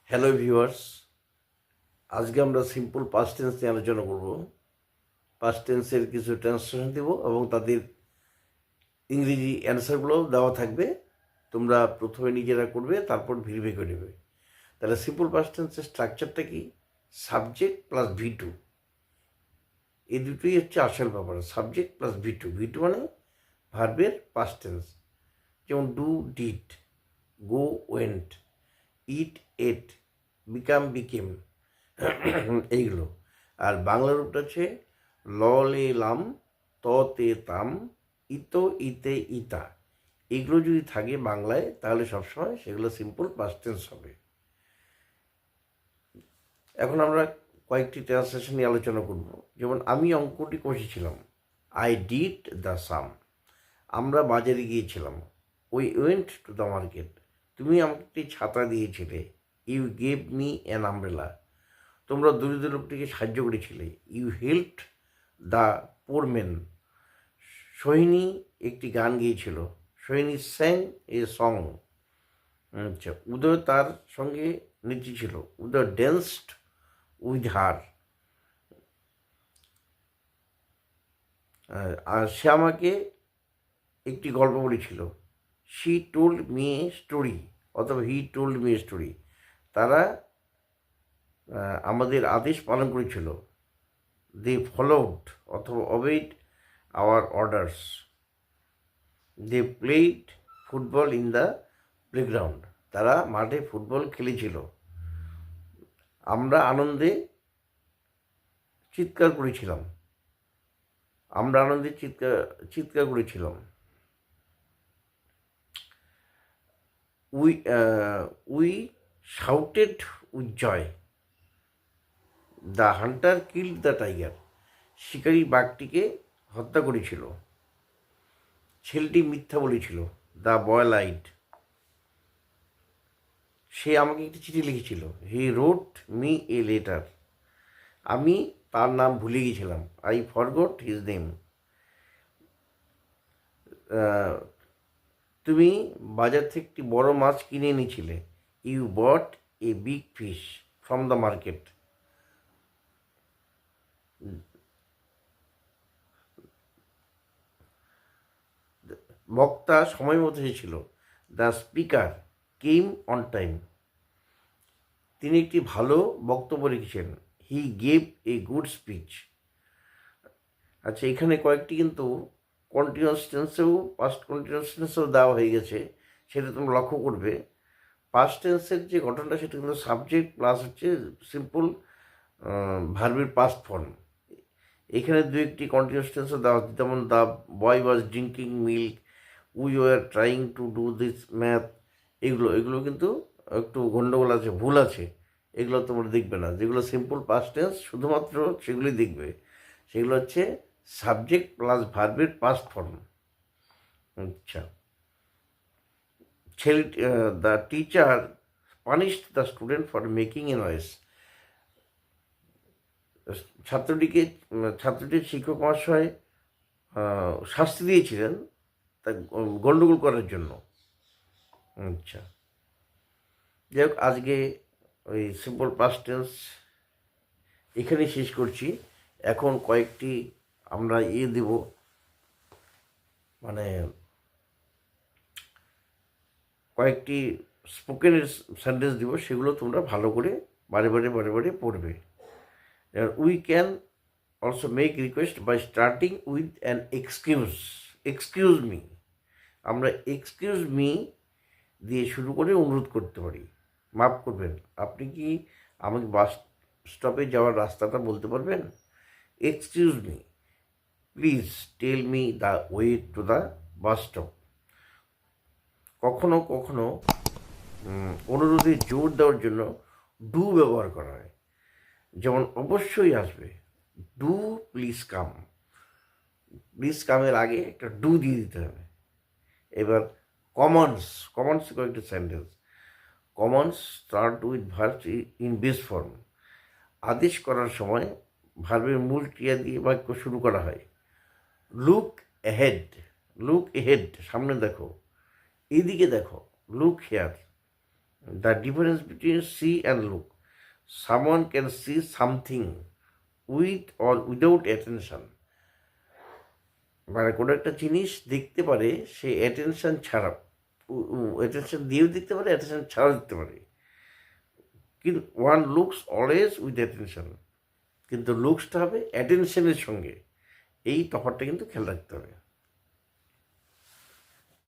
Hello viewers, আজকে আমরা simple past tense নিয়ে আলোচনা করব। পাস্ট টেন্সের কিছু ট্রান্সলেশন দেব এবং তাদের ইংরেজি অ্যান্সারগুলোও দেওয়া থাকবে। তোমরা প্রথমে নিজেরা করবে, তারপর ভেরিফাই করে নেবে। তাহলে সিম্পল পাস্ট টেন্সের স্ট্রাকচারটা কি? সাবজেক্ট প্লাস ভি2, এই দুটোই হচ্ছে আসল ব্যাপার। সাবজেক্ট প্লাস ভি2, ভি2 মানে ভার্বের পাস্ট টেন্স, যেমন do did, go went, it at, become became, এইগুলো। আর বাংলা রূপটা হচ্ছে ল লে লাম, ত তে তাম, ইতো ইতে ইতা। এগুলো যদি থাকে বাংলায় তাহলে সবসময় সেগুলো সিম্পল পাস্ট টেন্স হবে। এখন আমরা কয়েকটি ট্রান্সলেশন নিয়ে আলোচনা করব। যেমন আমি অঙ্কটি কষেছিলাম, আই ডিড দ্য সাম। আমরা বাজারে গিয়েছিলাম, we went to the market. তুমি আমাকে একটি ছাতা দিয়েছিলে, you gave me an umbrella. তোমরা দরিদ্র লোকটিকে সাহায্য করেছিলে, you helped the poor man. Sohini একটি গান গিয়েছিল, সোহিনী স্যাং এ সং। আচ্ছা, উদয় তার সঙ্গে নেচেছিল, উদয় ড্যান্সড উইথ হার। আর সে আমাকে একটি গল্প বলেছিল, she told me a story, অথবা he told me a story. তারা আমাদের আদেশ পালন করেছিল, দে ফলোড অথবা obeyed our orders. They played football in the playground. তারা মাঠে ফুটবল খেলেছিল। আমরা আনন্দে চিৎকার করেছিলাম, আমরা আনন্দে চিৎকার করেছিলাম। We we shouted with joy. The hunter killed the tiger. শিকারী বাঘটিকে হত্যা করেছিল। ছেলেটি মিথ্যা বলেছিল, দ্য বয় লাইড। সে আমাকে একটি চিঠি লিখেছিল, হি রোট মি এ লেটার। আমি তার নাম ভুলে গিয়েছিলাম, আই ফরগট হিজ নেম। তুমি বাজার থেকে একটি বড় মাছ কিনে এনেছিলে, you bought a big fish from the market. বক্তা সময় মতো এসেছিল, the speaker came on time. তিনি একটি ভালো বক্তব্য রেখেছেন, he gave a good speech. আচ্ছা, এখানে কয়েকটি কিন্তু কন্টিনিউয়াস টেন্সেও পাস্ট কন্টিনিউয়াস টেন্সেও দেওয়া হয়ে গেছে, সেটা তোমরা লক্ষ্য করবে। পাস্ট টেন্সের যে গঠনটা সেটা কিন্তু সাবজেক্ট প্লাস হচ্ছে সিম্পল ভার্বের পাস্ট ফর্ম। এখানে দু একটি কন্টিনিউয়াস টেন্সও দেওয়া হচ্ছে, যেমন the boy was drinking milk, we were trying to do this math. এগুলো কিন্তু একটু গণ্ডগোল আছে, ভুল আছে। এগুলো তোমরা দেখবে না। যেগুলো সিম্পল পাস্ট টেন্স শুধুমাত্র সেগুলি দেখবে, সেগুলো হচ্ছে সাবজেক্ট প্লাস ভার্বের পাস্ট ফর্ম। আচ্ছা, ছেলে, the teacher punished the student for making a noise. ছাত্রটির শিক্ষক মহাশয় শাস্তি দিয়েছিলেন তা গণ্ডগোল করার জন্য। আচ্ছা, যাই হোক, আজকে ওই সিম্পল পাস্ট টেন্স এখানেই শেষ করছি। এখন কয়েকটি আমরা দেব, মানে কয়েকটি স্পোকেনের সেন্টেন্স দিব, সেগুলো তোমরা ভালো করে বারে বারে পড়বে। We can also make request by starting with an excuse me. আমরা এক্সকিউজ মি দিয়ে শুরু করে অনুরোধ করতে পারি, মাফ করবেন, আপনি কি আমাকে বাস স্টপে যাওয়ার রাস্তাটা বলতে পারবেন? Excuse me, please tell me the way to the bus stop. কখনো কখনো অনুরোধে জোর দেওয়ার জন্য ডু ব্যবহার করা হয়, যেমন অবশ্যই আসবে, ডু প্লিজ কাম। প্লিজ কামের আগে একটা ডু দিয়ে দিতে হবে। এবার কমান্ডস কয়েকটি sentence. Commands start with verb in base form. আদেশ করার সময় ভার্বের মূল ক্রিয়া দিয়ে বাক্য শুরু করা হয়। লুক এহেড, সামনে দেখো, এইদিকে দেখো, look here. The difference between see and look, someone can see something with or without attention. মানে কোনো একটা জিনিস দেখতে পারে সে অ্যাটেনশন ছাড়া, অ্যাটেনশন দিয়েও দেখতে পারে, অ্যাটেনশন ছাড়াও দেখতে পারে। কিন্তু one looks always with attention, কিন্তু লুকসটা হবে অ্যাটেনশনের সঙ্গে। এই তফাৎটা কিন্তু খেয়াল রাখতে হবে।